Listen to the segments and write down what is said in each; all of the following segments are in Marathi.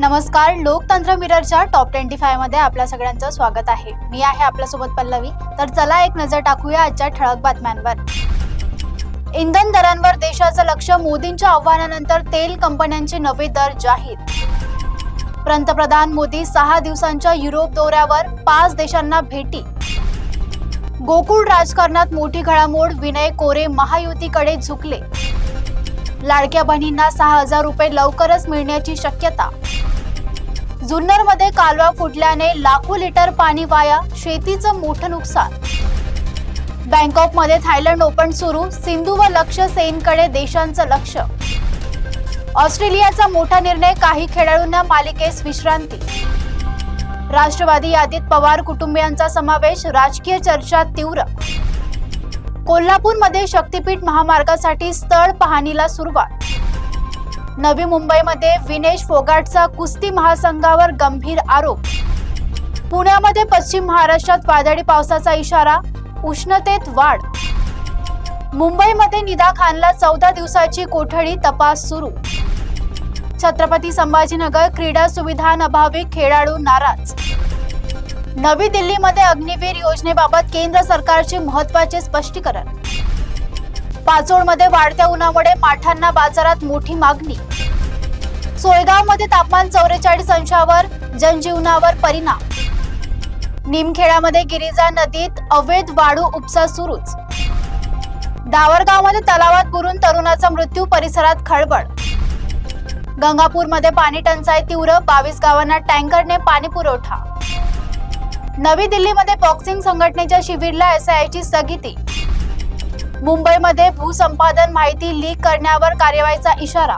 नमस्कार, लोकतंत्र मिररच्या टॉप 25 मध्ये आपल्या सगळ्यांचं स्वागत आहे। मी आहे आपल्यासोबत पल्लवी। तर चला एक नजर टाकूया आजच्या ठळक बातम्यांवर। इंधन दरांवर देशाचं लक्ष, मोदींच्या आव्हानानंतर तेल कंपन्यांचे नवे दर जाहीर। पंतप्रधान मोदी 6 दिवसांच्या युरोप दौऱ्यावर, 5 देशांना भेटी। गोकुळ राजकारणात मोठी घडामोड, विनय कोरे महायुतीकडे झुकले। लाडक्या बहिणींना 6,000 रुपये लवकरच मिळण्याची शक्यता। जुन्नरमध्ये कालवा फुटल्याने लाखो लिटर पाणी वाया, शेतीचं मोठं नुकसान। बँकॉकमध्ये थायलंड ओपन सुरू, सिंधू व लक्ष्य सेनकडे देशांचं लक्ष। ऑस्ट्रेलियाचा मोठा निर्णय, काही खेळाडूंना मालिकेस विश्रांती। राष्ट्रवादी यादीत पवार कुटुंबियांचा समावेश, राजकीय चर्चा तीव्र। कोल्हापूरमध्ये शक्तीपीठ महामार्गासाठी स्थळ पाहणीला सुरुवात। नवी मुंबईमध्ये विनेश फोगाटचा कुस्ती महासंघावर गंभीर आरोप। पुण्यामध्ये पश्चिम महाराष्ट्रात वादळी पावसाचा इशारा, उष्णतेत वाढ। मुंबईमध्ये निदा खानला 14 दिवसाची कोठडी, तपास सुरू। छत्रपती संभाजीनगर क्रीडा सुविधांअभावी खेळाडू नाराज। नवी दिल्लीमध्ये अग्निवीर योजनेबाबत केंद्र सरकारचे महत्त्वाचे स्पष्टीकरण। पाचोडमध्ये वाढत्या उन्हामुळे माठांना बाजारात मोठी मागणी। सोयगावमध्ये तापमान 44 अंशावर, जनजीवनावर परिणाम। निमखेडामध्ये गिरिजा नदीत अवैध वाळू उपसा सुरूच। डावरगावमध्ये तलावात बुडून तरुणाचा मृत्यू, परिसरात खळबळ। गंगापूरमध्ये पाणी टंचाई तीव्र, 22 गावांना टँकरने पाणी पुरवठा। नवी दिल्लीमध्ये बॉक्सिंग संघटनेच्या शिबिराला एसआयची स्थगिती। मुंबईमध्ये भूसंपादन माहिती लीक करण्यावर कार्यवाहीचा इशारा।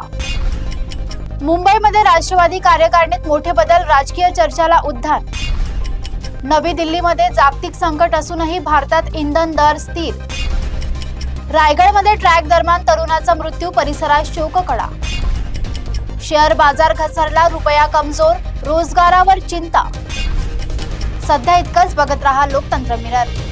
मुंबईमध्ये राष्ट्रवादी कार्यकारिणीत मोठे बदल, राजकीय चर्चाला उधाण। नवी दिल्लीमध्ये जागतिक संकट असूनही भारतात इंधन दर स्थिर। रायगडमध्ये ट्रॅक दरम्यान तरुणाचा मृत्यू, परिसरात शोककळा। शेअर बाजार घसरला, रुपया कमजोर, रोजगारावर चिंता। सध्या इतकंच, बघत रहा लोकतंत्र मिरर।